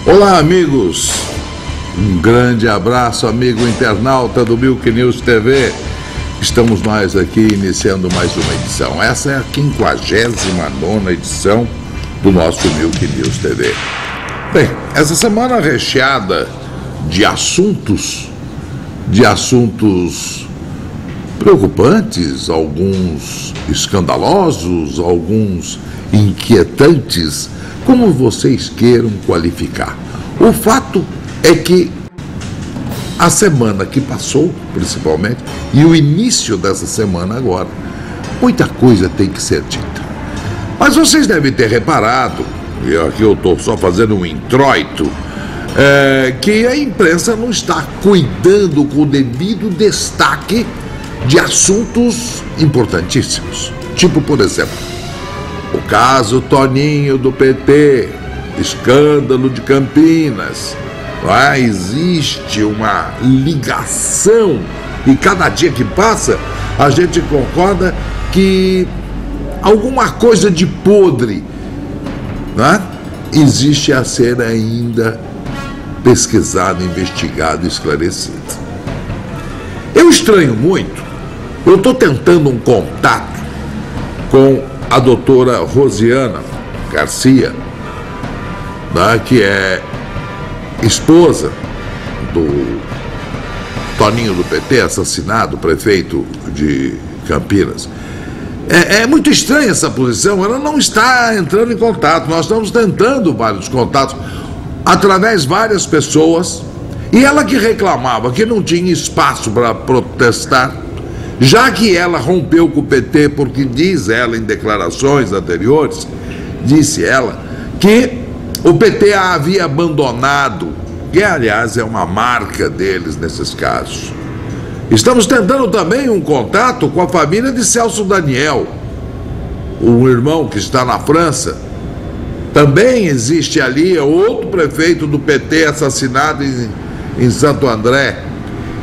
Olá, amigos. Um grande abraço, amigo internauta do Milk News TV. Estamos nós aqui iniciando mais uma edição. Essa é a 59ª edição do nosso Milk News TV. Bem, essa semana recheada de assuntos preocupantes, alguns escandalosos, alguns inquietantes, como vocês queiram qualificar. O fato é que a semana que passou, principalmente, e o início dessa semana agora, muita coisa tem que ser dita. Mas vocês devem ter reparado, e aqui eu estou só fazendo um introito, que a imprensa não está cuidando com o devido destaque de assuntos importantíssimos. Tipo, por exemplo, o caso Toninho do PT, escândalo de Campinas. Lá existe uma ligação e cada dia que passa a gente concorda que alguma coisa de podre, né, existe a ser ainda pesquisado, investigado, esclarecido. Eu estranho muito, eu estou tentando um contato com a doutora Rosiana Garcia, né, que é esposa do Toninho do PT, assassinado, prefeito de Campinas. É muito estranha essa posição, ela não está entrando em contato. Nós estamos tentando vários contatos através de várias pessoas, e ela que reclamava que não tinha espaço para protestar, já que ela rompeu com o PT, porque diz ela em declarações anteriores, disse ela que o PT a havia abandonado, que aliás é uma marca deles nesses casos. Estamos tentando também um contato com a família de Celso Daniel, o irmão que está na França. Também existe ali outro prefeito do PT assassinado em Santo André.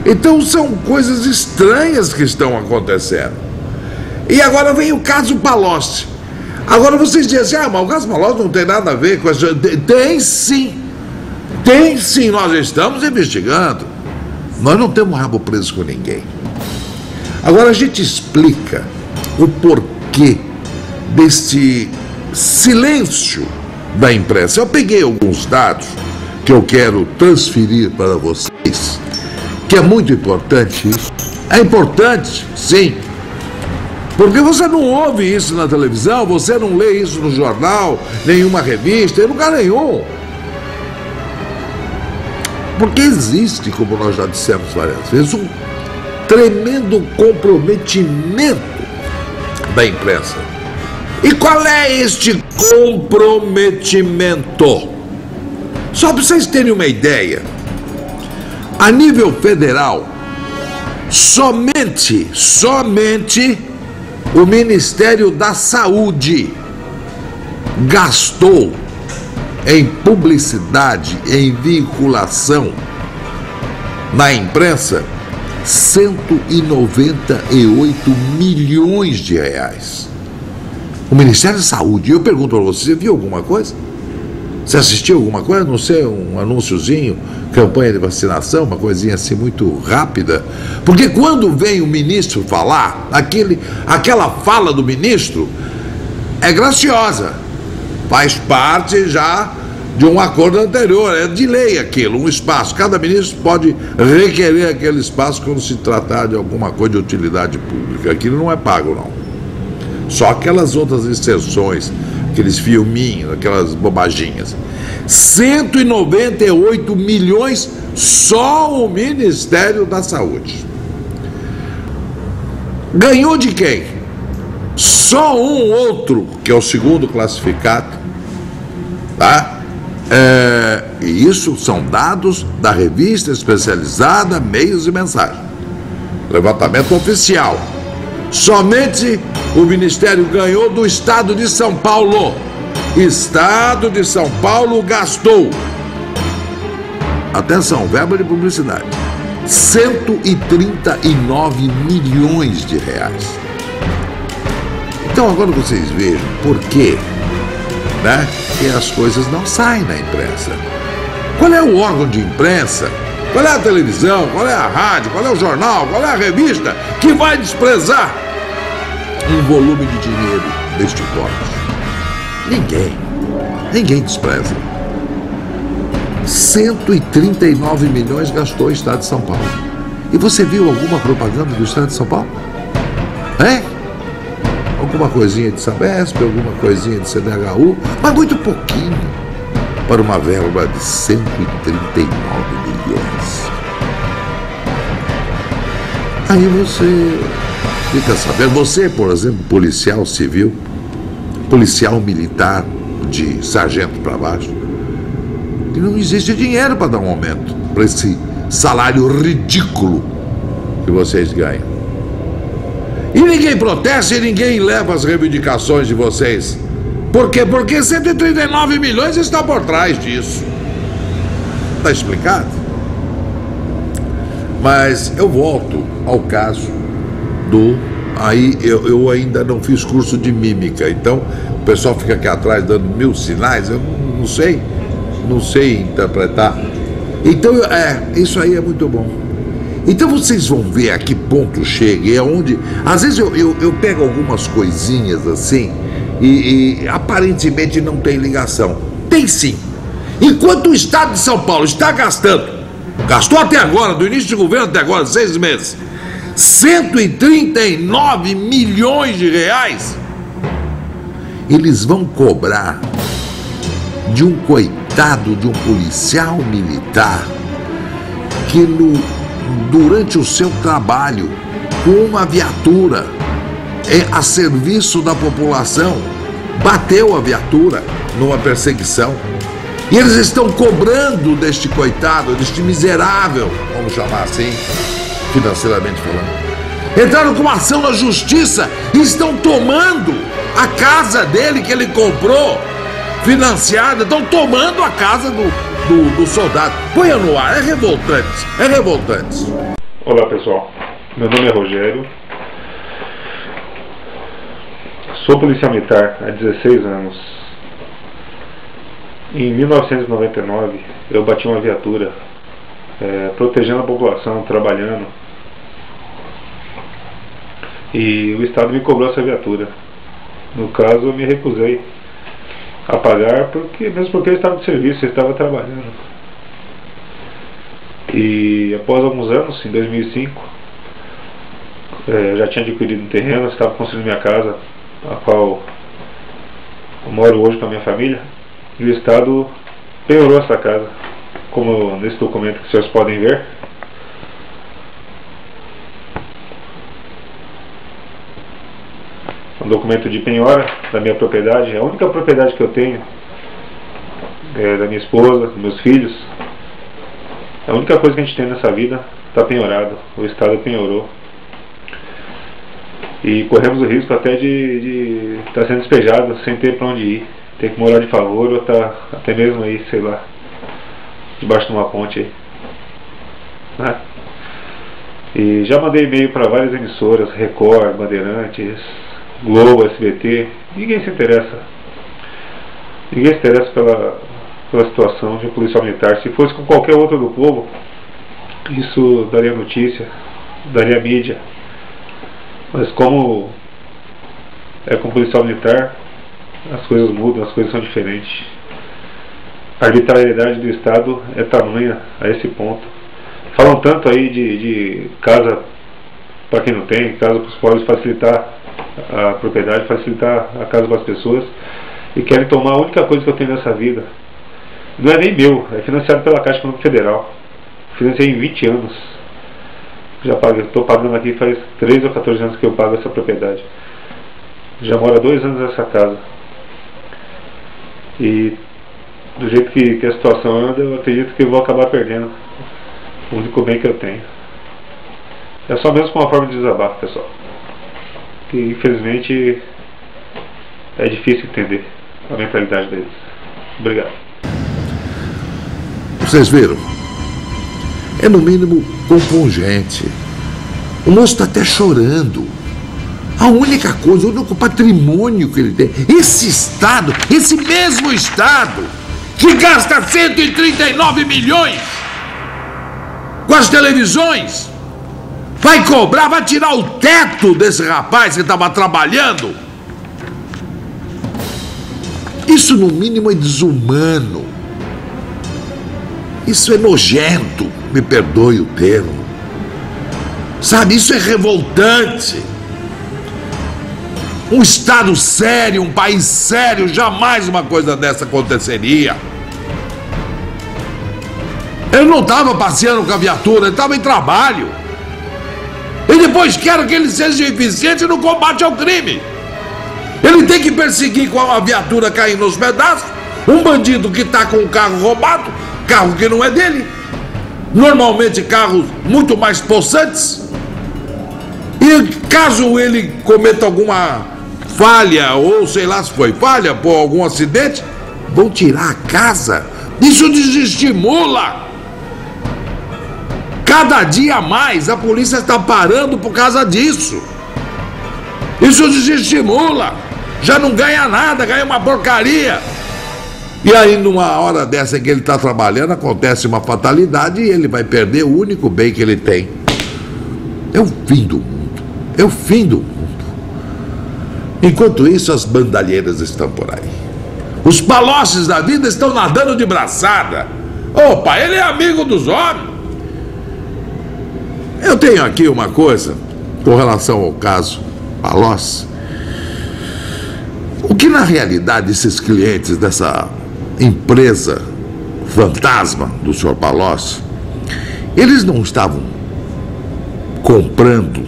Então são coisas estranhas que estão acontecendo. E agora vem o caso Palocci. Agora vocês dizem assim, mas o caso Palocci não tem nada a ver com essa... Tem sim, nós estamos investigando. Nós não temos rabo preso com ninguém. Agora a gente explica o porquê desse silêncio da imprensa. Eu peguei alguns dados que eu quero transferir para vocês, que é muito importante isso. É importante, sim, porque você não ouve isso na televisão, você não lê isso no jornal, nenhuma revista, em lugar nenhum. Porque existe, como nós já dissemos várias vezes, um tremendo comprometimento da imprensa. E qual é este comprometimento? Só para vocês terem uma ideia, a nível federal, somente o Ministério da Saúde gastou em publicidade, em veiculação na imprensa, 198 milhões de reais. O Ministério da Saúde. Eu pergunto para você viu alguma coisa? Você assistiu alguma coisa? Não sei, um anúnciozinho, campanha de vacinação, uma coisinha assim muito rápida. Porque quando vem o ministro falar, aquela fala do ministro é graciosa, faz parte já de um acordo anterior, é de lei aquilo, um espaço. Cada ministro pode requerer aquele espaço quando se tratar de alguma coisa de utilidade pública. Aquilo não é pago, não. Só aquelas outras inserções, aqueles filminhos, aquelas bobaginhas. 198 milhões só o Ministério da Saúde. Ganhou de quem? Só um outro, que é o segundo classificado, tá? E isso são dados da revista especializada Meios e Mensagens. Levantamento oficial. Somente o Ministério ganhou do Estado de São Paulo. Estado de São Paulo gastou, atenção, verba de publicidade, 139 milhões de reais. Então agora vocês vejam por quê, né, que as coisas não saem na imprensa. Qual é o órgão de imprensa? Qual é a televisão? Qual é a rádio? Qual é o jornal? Qual é a revista que vai desprezar um volume de dinheiro deste porte? Ninguém despreza. 139 milhões gastou o Estado de São Paulo. E você viu alguma propaganda do Estado de São Paulo? Hein? Alguma coisinha de Sabesp, alguma coisinha de CDHU, mas muito pouquinho para uma verba de 139 milhões. Aí você fica sabendo, você, por exemplo, policial civil, policial militar de sargento para baixo, que não existe dinheiro para dar um aumento para esse salário ridículo que vocês ganham. E ninguém protesta e ninguém leva as reivindicações de vocês. Por quê? Porque 139 milhões está por trás disso. Está explicado? Mas eu volto ao caso do... Aí eu ainda não fiz curso de mímica, então o pessoal fica aqui atrás dando mil sinais, eu não sei interpretar. Então, isso aí é muito bom. Então vocês vão ver a que ponto chega, e é onde... Às vezes eu pego algumas coisinhas assim, e aparentemente não tem ligação. Tem sim. Enquanto o Estado de São Paulo está gastou até agora, do início de governo até agora, 6 meses, 139 milhões de reais, eles vão cobrar de um coitado, de um policial militar, que durante o seu trabalho com uma viatura a serviço da população, bateu a viatura numa perseguição. E eles estão cobrando deste coitado, deste miserável, vamos chamar assim, financeiramente falando. Entraram com uma ação na justiça e estão tomando a casa dele que ele comprou, financiada, estão tomando a casa do soldado. Ponha no ar, é revoltante. Olá pessoal, meu nome é Rogério, sou policial militar há 16 anos. Em 1999 eu bati uma viatura protegendo a população, trabalhando, e o Estado me cobrou essa viatura. No caso eu me recusei a pagar, mesmo porque eu estava de serviço, eu estava trabalhando. E após alguns anos, em 2005, eu já tinha adquirido um terreno, estava construindo minha casa, a qual eu moro hoje com a minha família, e o Estado penhorou essa casa, como nesse documento que vocês podem ver. Um documento de penhora da minha propriedade, a única propriedade que eu tenho, da minha esposa, dos meus filhos. A única coisa que a gente tem nessa vida está penhorado, o Estado penhorou. E corremos o risco até de estar sendo despejado sem ter para onde ir, ter que morar de favor ou estar até mesmo aí, sei lá, debaixo de uma ponte aí, né? E já mandei e-mail para várias emissoras, Record, Bandeirantes, Globo, SBT, ninguém se interessa. Ninguém se interessa pela situação de um policial militar. Se fosse com qualquer outro do povo, isso daria notícia, daria mídia. Mas como é com policial militar, as coisas mudam, as coisas são diferentes. A arbitrariedade do Estado é tamanha a esse ponto. Falam tanto aí de casa para quem não tem, casa para os pobres, facilitar a propriedade, facilitar a casa para as pessoas, e querem tomar a única coisa que eu tenho nessa vida. Não é nem meu, é financiado pela Caixa Econômica Federal. Financiei em 20 anos. Já estou pagando aqui faz 13 ou 14 anos que eu pago essa propriedade. Já moro há 2 anos nessa casa. E do jeito que a situação anda, eu acredito que eu vou acabar perdendo o único bem que eu tenho. É só mesmo uma forma de desabafo, pessoal, que infelizmente é difícil entender a mentalidade deles. Obrigado. Vocês viram? É no mínimo compungente. O moço está até chorando. A única coisa, o único patrimônio que ele tem, esse Estado, esse mesmo Estado que gasta 139 milhões com as televisões, vai cobrar, vai tirar o teto desse rapaz que estava trabalhando. Isso, no mínimo, é desumano. Isso é nojento, me perdoe o termo. Sabe, isso é revoltante. Um Estado sério, um país sério, jamais uma coisa dessa aconteceria. Ele não estava passeando com a viatura, ele estava em trabalho. E depois quero que ele seja eficiente no combate ao crime. Ele tem que perseguir com a viatura caindo nos pedaços um bandido que está com um carro roubado, carro que não é dele, normalmente carros muito mais possantes. E caso ele cometa alguma falha, ou sei lá se foi falha, por algum acidente, vão tirar a casa. Isso desestimula. Cada dia mais a polícia está parando por causa disso. Isso desestimula. Já não ganha nada, ganha uma porcaria. E aí, numa hora dessa em que ele está trabalhando, acontece uma fatalidade e ele vai perder o único bem que ele tem. É o fim do mundo. É o fim do mundo. Enquanto isso, as bandalheiras estão por aí. Os palostes da vida estão nadando de braçada. Opa, ele é amigo dos homens. Eu tenho aqui uma coisa com relação ao caso Palocci. O que na realidade esses clientes dessa empresa fantasma do Sr. Palocci, eles não estavam comprando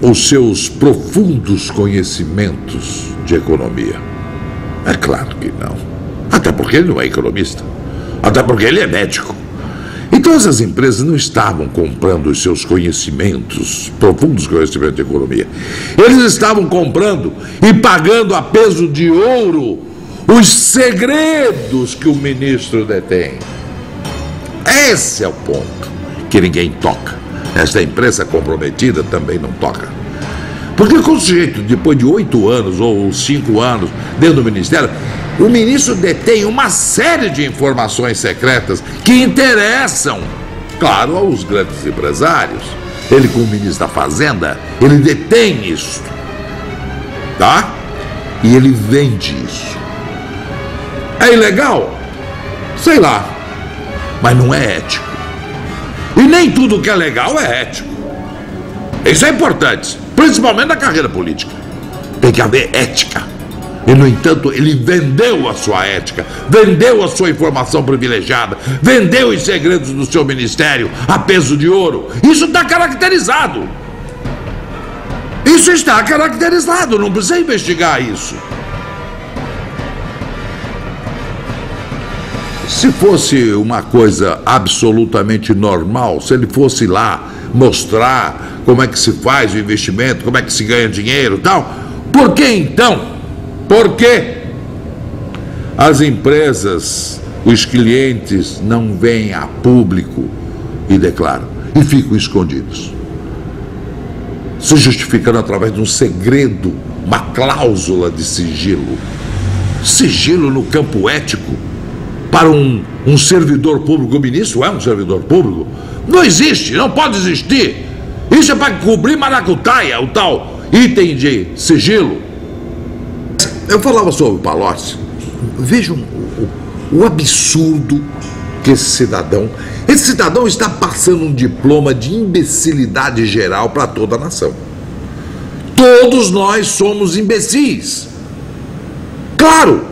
os seus profundos conhecimentos de economia. É claro que não. Até porque ele não é economista. Até porque ele é médico. Então essas empresas não estavam comprando os seus conhecimentos, profundos conhecimentos de economia. Eles estavam comprando e pagando a peso de ouro os segredos que o ministro detém. Esse é o ponto que ninguém toca. Esta empresa comprometida também não toca. Porque com o sujeito, depois de 8 anos ou 5 anos dentro do ministério, o ministro detém uma série de informações secretas que interessam, claro, aos grandes empresários. Ele, como ministro da Fazenda, ele detém isso, tá? E ele vende isso. É ilegal? Sei lá, mas não é ético. E nem tudo que é legal é ético. Isso é importante, principalmente na carreira política. Tem que haver ética. E, no entanto, ele vendeu a sua ética, vendeu a sua informação privilegiada, vendeu os segredos do seu ministério a peso de ouro. Isso está caracterizado. Isso está caracterizado, não precisa investigar isso. Se fosse uma coisa absolutamente normal, se ele fosse lá mostrar como é que se faz o investimento, como é que se ganha dinheiro e tal, por que então? Por que as empresas, os clientes não vêm a público e declaram, e ficam escondidos, se justificando através de um segredo, uma cláusula de sigilo? Sigilo no campo ético para um servidor público. O ministro é um servidor público? Não existe, não pode existir. Isso é para cobrir maracutaia, o tal item de sigilo. Eu falava sobre o Palocci. Vejam o absurdo que esse cidadão está passando um diploma de imbecilidade geral para toda a nação. Todos nós somos imbecis. Claro.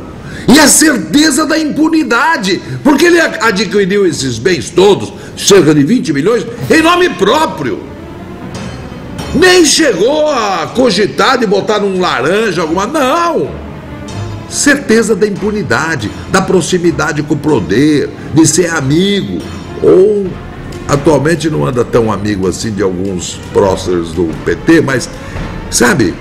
E a certeza da impunidade, porque ele adquiriu esses bens todos, cerca de 20 milhões, em nome próprio. Nem chegou a cogitar de botar num laranja alguma... Não! Certeza da impunidade, da proximidade com o poder, de ser amigo. Ou, atualmente não anda tão amigo assim de alguns próceres do PT, mas, sabe,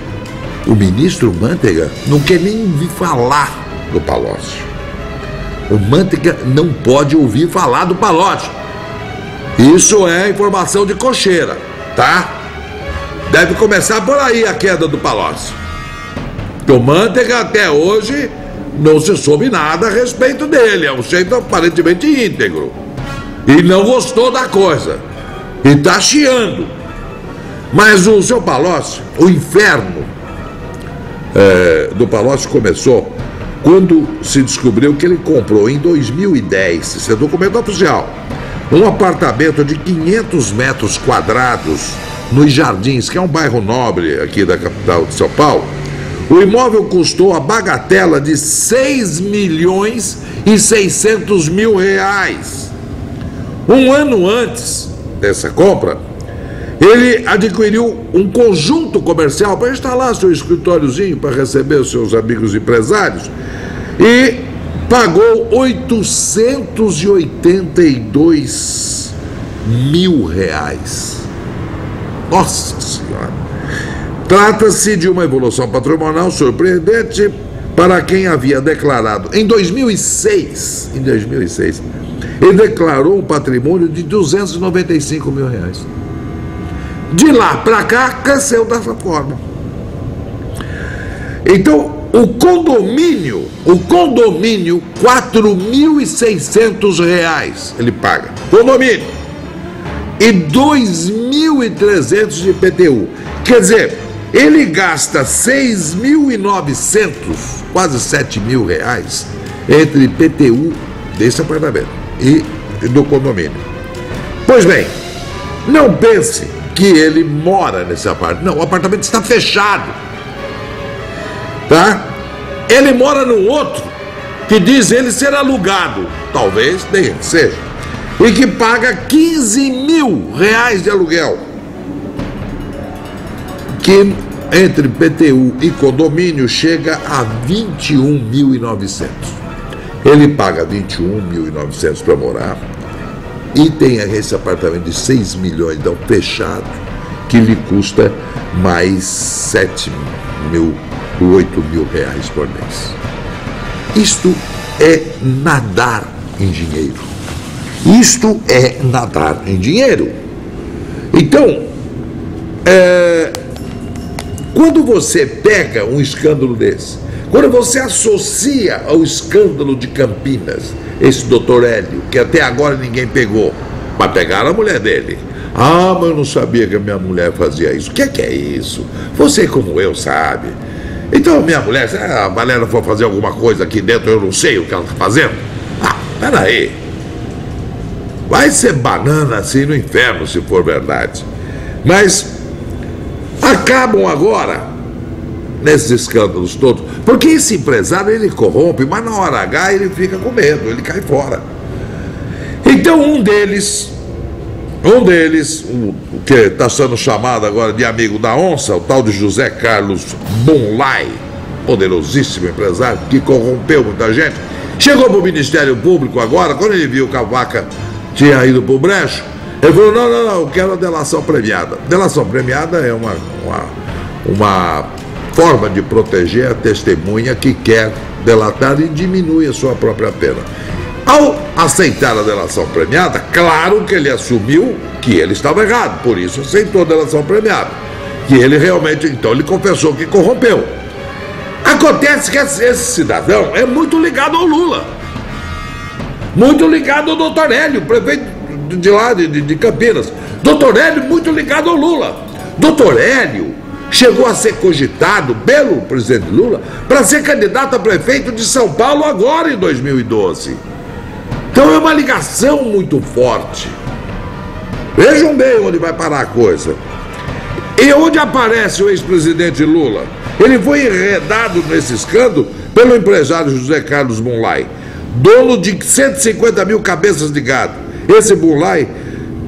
o ministro Manteiga não quer nem ouvir falar do Palocci. O Manteiga não pode ouvir falar do Palocci. Isso é informação de cocheira, tá? Deve começar por aí a queda do Palocci. O Manteiga até hoje não se soube nada a respeito dele, é um sujeito aparentemente íntegro. E não gostou da coisa. E está chiando. Mas o seu Palocci, o inferno do Palocci começou quando se descobriu que ele comprou em 2010, isso é documento oficial, um apartamento de 500 metros quadrados nos Jardins, que é um bairro nobre aqui da capital de São Paulo. O imóvel custou a bagatela de 6.600.000 reais. Um ano antes dessa compra, ele adquiriu um conjunto comercial para instalar seu escritóriozinho para receber os seus amigos empresários e pagou 882.000 reais. Nossa Senhora! Trata-se de uma evolução patrimonial surpreendente para quem havia declarado em 2006, ele declarou um patrimônio de 295 mil reais. De lá para cá, cresceu dessa forma. Então, o condomínio, R$4.600 ele paga. Condomínio. E 2.300 de IPTU. Quer dizer, ele gasta 6.900, quase 7.000 reais, entre IPTU desse apartamento e do condomínio. Pois bem, não pense que ele mora nesse apartamento. Não, o apartamento está fechado. Tá? Ele mora no outro, que diz ele ser alugado. Talvez nem seja. E que paga 15.000 reais de aluguel. Que entre PTU e condomínio chega a 21.900. Ele paga 21.900 para morar. E tem esse apartamento de 6 milhões, então fechado, que lhe custa mais 7.000, 8.000 reais por mês. Isto é nadar em dinheiro. Isto é nadar em dinheiro. Então, quando você pega um escândalo desse, quando você associa ao escândalo de Campinas, esse doutor Hélio, que até agora ninguém pegou, mas pegaram a mulher dele. Ah, mas eu não sabia que a minha mulher fazia isso. O que é isso? Você, como eu, sabe. Então, minha mulher, se a Valéria for fazer alguma coisa aqui dentro, eu não sei o que ela está fazendo. Ah, peraí. Vai ser banana assim no inferno, se for verdade. Mas acabam agora nesses escândalos todos, porque esse empresário ele corrompe, mas na hora H ele fica com medo, ele cai fora. Então um deles, o que está sendo chamado agora de amigo da onça, o tal de José Carlos Bonlai, poderosíssimo empresário que corrompeu muita gente, chegou para o Ministério Público agora, quando ele viu que a vaca tinha ido para o brecho, ele falou, não, eu quero a delação premiada. Delação premiada é uma forma de proteger a testemunha que quer delatar e diminui a sua própria pena. Ao aceitar a delação premiada, claro que ele assumiu que ele estava errado, por isso aceitou a delação premiada. Que ele realmente, então, ele confessou que corrompeu. Acontece que esse cidadão é muito ligado ao Lula. Muito ligado ao doutor Hélio, prefeito de lá, de Campinas. Doutor Hélio muito ligado ao Lula. Doutor Hélio chegou a ser cogitado pelo presidente Lula para ser candidato a prefeito de São Paulo agora em 2012. Então é uma ligação muito forte. Vejam bem onde vai parar a coisa. E onde aparece o ex-presidente Lula? Ele foi enredado nesse escândalo pelo empresário José Carlos Bonlai, dono de 150 mil cabeças de gado. Esse Bonlai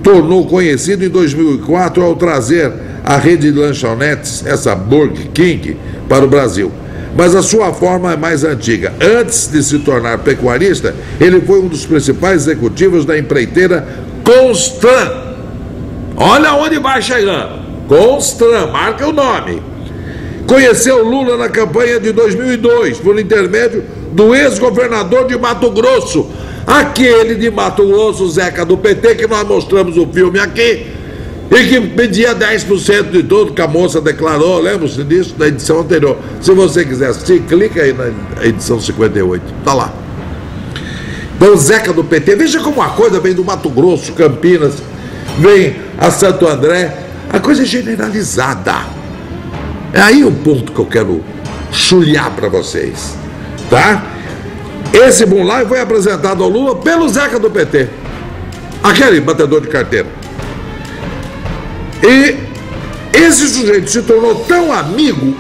tornou conhecido em 2004 ao trazer a rede de lanchonetes, essa Burger King, para o Brasil. Mas a sua forma é mais antiga. Antes de se tornar pecuarista, ele foi um dos principais executivos da empreiteira Constran. Olha onde vai chegando. Constran, marca o nome. Conheceu Lula na campanha de 2002, por intermédio do ex-governador de Mato Grosso, aquele de Mato Grosso, Zeca do PT, que nós mostramos o filme aqui, E que pedia 10% de tudo que a moça declarou, lembra-se disso da edição anterior. Se você quiser assistir, clica aí na edição 58, tá lá. Então o Zeca do PT, veja como a coisa vem do Mato Grosso, Campinas, vem a Santo André, a coisa é generalizada. É aí o ponto que eu quero chulhar para vocês, tá? Esse Moonlight foi apresentado ao Lula pelo Zeca do PT, aquele batedor de carteira. E esse sujeito se tornou tão amigo,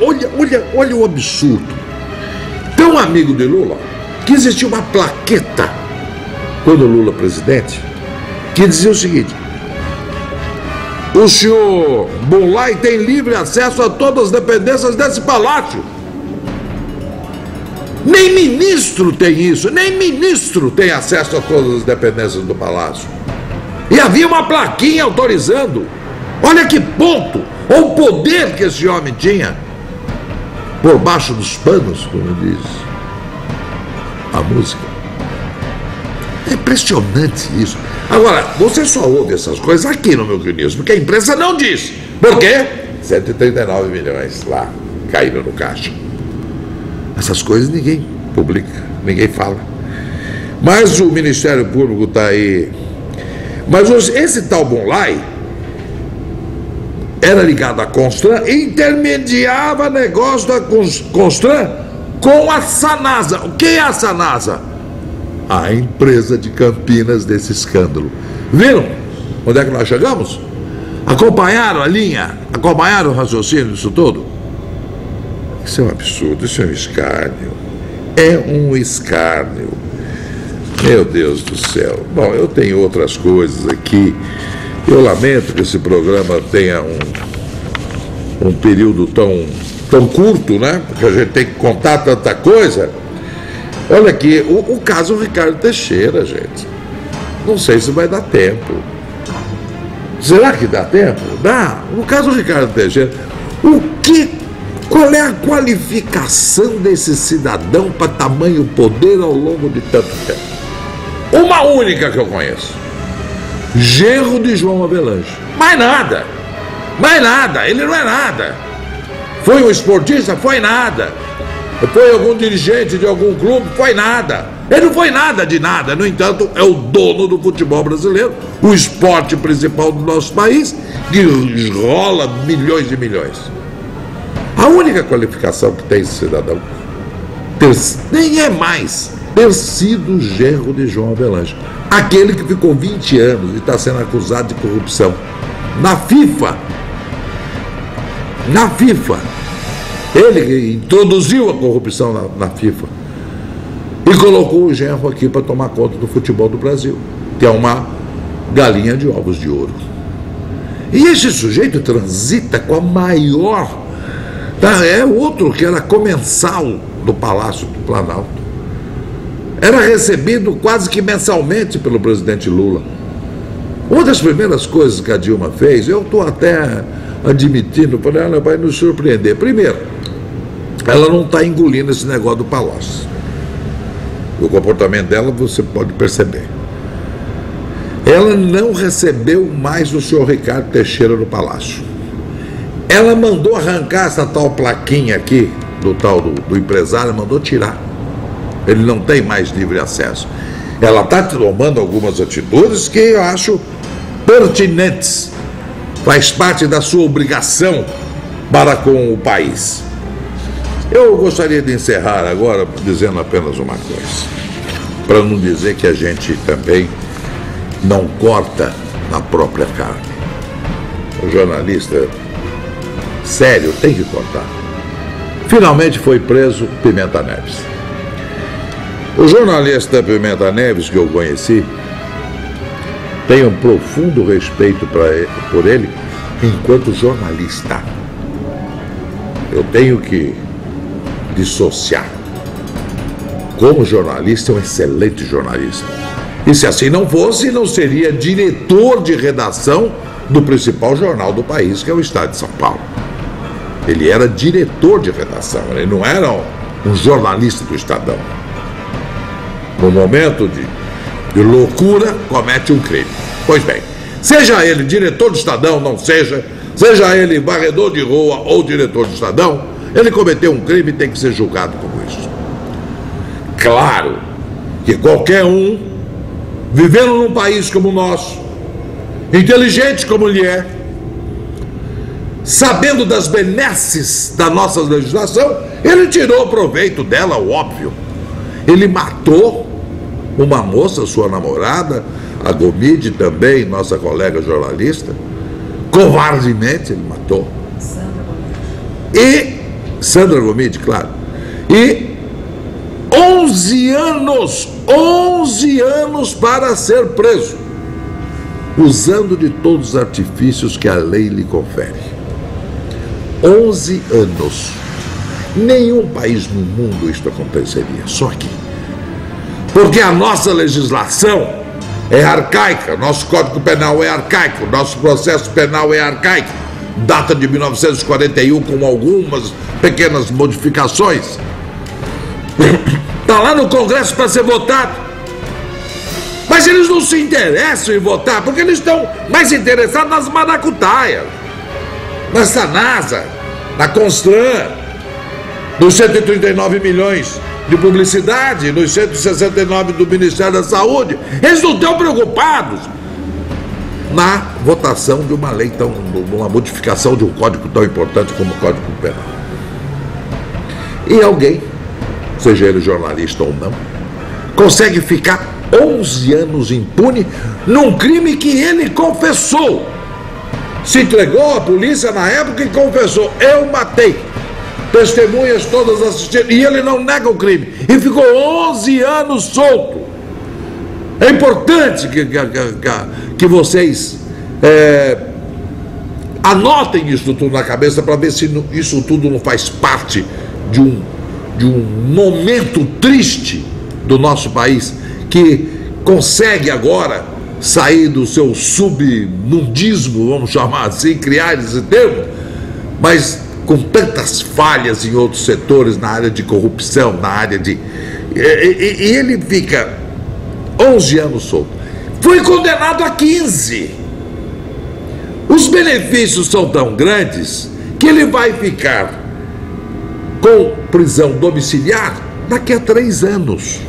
olha o absurdo, tão amigo de Lula, que existia uma plaqueta, quando o Lula presidente, que dizia o seguinte: o senhor Moonlight tem livre acesso a todas as dependências desse palácio. Nem ministro tem isso, nem ministro tem acesso a todas as dependências do palácio. E havia uma plaquinha autorizando. Olha que ponto, olha o poder que esse homem tinha por baixo dos panos, como diz a música. É impressionante isso. Agora, você só ouve essas coisas aqui no Meu News, porque a imprensa não diz. Por quê? 139 milhões lá, caíram no caixa. Essas coisas ninguém publica, ninguém fala. Mas o Ministério Público está aí. Mas esse tal Moonlight era ligado à Constran e intermediava negócio da Constran com a Sanasa. O que é a Sanasa? A empresa de Campinas desse escândalo. Viram onde é que nós chegamos? Acompanharam a linha? Acompanharam o raciocínio disso todo? Isso é um absurdo, isso é um escárnio. É um escárnio. Meu Deus do céu. Bom, eu tenho outras coisas aqui. Eu lamento que esse programa tenha um período tão curto, né? Porque a gente tem que contar tanta coisa. Olha aqui, o caso Ricardo Teixeira, gente. Não sei se vai dar tempo. Será que dá tempo? Dá. No caso Ricardo Teixeira, qual é a qualificação desse cidadão para tamanho poder ao longo de tanto tempo? Uma única que eu conheço: genro de João Avelange. Mais nada. Mais nada. Ele não é nada. Foi um esportista? Foi nada. Foi algum dirigente de algum clube? Foi nada. Ele não foi nada de nada. No entanto, é o dono do futebol brasileiro, o esporte principal do nosso país, que rola milhões e milhões. A única qualificação que tem esse cidadão nem é mais ter sido genro de João Avelange, aquele que ficou 20 anos e está sendo acusado de corrupção na FIFA. Na FIFA. Ele introduziu a corrupção na FIFA e colocou o genro aqui para tomar conta do futebol do Brasil, que é uma galinha de ovos de ouro. E esse sujeito transita com a maior... É outro que era comensal do Palácio do Planalto. Era recebido quase que mensalmente pelo presidente Lula. Uma das primeiras coisas que a Dilma fez, eu estou até admitindo, falei, ela vai nos surpreender. Primeiro, ela não está engolindo esse negócio do Palácio. O comportamento dela você pode perceber. Ela não recebeu mais o senhor Ricardo Teixeira no Palácio. Ela mandou arrancar essa tal plaquinha aqui, do empresário, mandou tirar. Ele não tem mais livre acesso. Ela está tomando algumas atitudes que eu acho pertinentes. Faz parte da sua obrigação para com o país. Eu gostaria de encerrar agora dizendo apenas uma coisa, para não dizer que a gente também não corta na própria carne. O jornalista sério tem que cortar. Finalmente foi preso Pimenta Neves. O jornalista Pimenta Neves, que eu conheci, tenho um profundo respeito por ele enquanto jornalista. Eu tenho que dissociar. Como jornalista, é um excelente jornalista. E se assim não fosse, não seria diretor de redação do principal jornal do país, que é o Estado de São Paulo. Ele era diretor de redação, ele não era um jornalista do Estadão. No momento de loucura, comete um crime. Pois bem, seja ele diretor do Estadão, não seja ele varredor de rua ou diretor do Estadão, ele cometeu um crime e tem que ser julgado como isso. Claro que qualquer um, vivendo num país como o nosso, inteligente como ele é, sabendo das benesses da nossa legislação, ele tirou proveito dela, o óbvio. Ele matou uma moça, sua namorada, a Gomide também, nossa colega jornalista, covardemente ele matou. Sandra Gomide, claro. E 11 anos para ser preso, usando de todos os artifícios que a lei lhe confere. 11 anos. Nenhum país no mundo isto aconteceria, só aqui. Porque a nossa legislação é arcaica, nosso Código Penal é arcaico, nosso processo penal é arcaico, data de 1941 com algumas pequenas modificações. Está lá no Congresso para ser votado. Mas eles não se interessam em votar, porque eles estão mais interessados nas maracutaias, na Sanasa, na Constran, nos 139 milhões de publicidade, nos 169 do Ministério da Saúde. Eles não estão preocupados na votação de uma lei uma modificação de um código tão importante como o Código Penal. E alguém, seja ele jornalista ou não, consegue ficar 11 anos impune num crime que ele confessou. Se entregou à polícia na época e confessou: eu matei. Testemunhas todas assistindo, e ele não nega o crime, e ficou 11 anos solto. É importante que vocês anotem isso tudo na cabeça, para ver se isso tudo não faz parte de um momento triste do nosso país, que consegue agora sair do seu submundismo, vamos chamar assim, criar esse termo, mas com tantas falhas em outros setores, na área de corrupção, na área de... E ele fica 11 anos solto. Foi condenado a 15. Os benefícios são tão grandes que ele vai ficar com prisão domiciliar daqui a 3 anos.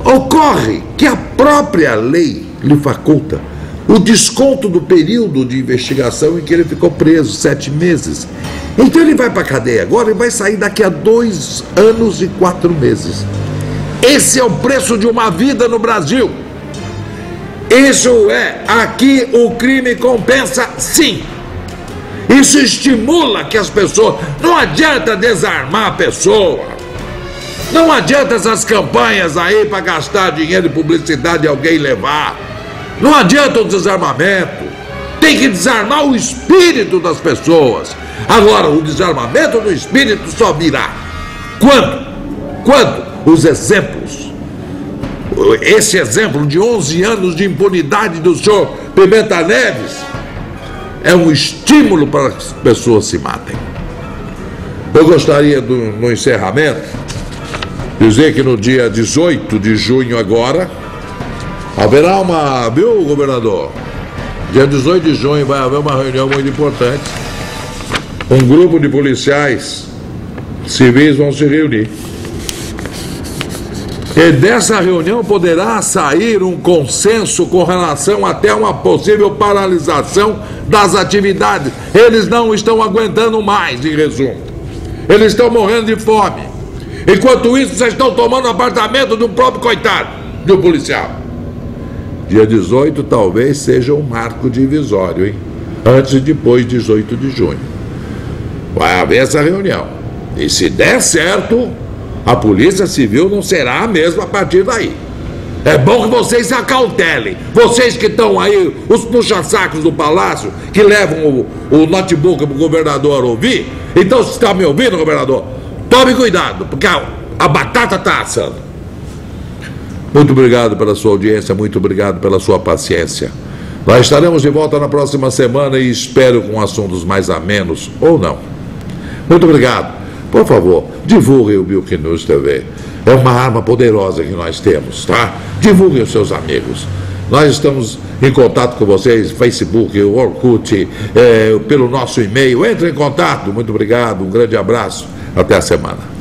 Ocorre que a própria lei lhe faculta o desconto do período de investigação em que ele ficou preso, 7 meses. Então ele vai para a cadeia agora e vai sair daqui a 2 anos e 4 meses. Esse é o preço de uma vida no Brasil. Isso é, aqui o crime compensa, sim. Isso estimula que as pessoas... Não adianta desarmar a pessoa. Não adianta essas campanhas aí para gastar dinheiro e publicidade e alguém levar. Não adianta o desarmamento. Tem que desarmar o espírito das pessoas. Agora, o desarmamento do espírito só virá quando os exemplos, esse exemplo de 11 anos de impunidade do senhor Pimenta Neves, é um estímulo para que as pessoas se matem. Eu gostaria, no encerramento, dizer que no dia 18 de junho agora, haverá viu, governador? Dia 18 de junho vai haver uma reunião muito importante. Um grupo de policiais civis vão se reunir. E dessa reunião poderá sair um consenso com relação até uma possível paralisação das atividades. Eles não estão aguentando mais, em resumo. Eles estão morrendo de fome. Enquanto isso, vocês estão tomando o apartamento do próprio coitado, do policial. Dia 18 talvez seja um marco divisório, hein? Antes e depois de 18 de junho. Vai haver essa reunião. E se der certo, a Polícia Civil não será a mesma a partir daí. É bom que vocês se acautelem. Vocês que estão aí, os puxa-sacos do Palácio, que levam o notebook para o governador ouvir. Então, se está me ouvindo, governador, tome cuidado, porque a batata está assando. Muito obrigado pela sua audiência, muito obrigado pela sua paciência. Nós estaremos de volta na próxima semana e espero com assuntos mais amenos, ou não. Muito obrigado. Por favor, divulguem o Bilk News TV. É uma arma poderosa que nós temos, tá? Divulguem os seus amigos. Nós estamos em contato com vocês, Facebook, Orkut, pelo nosso e-mail. Entre em contato. Muito obrigado, um grande abraço. Até a semana.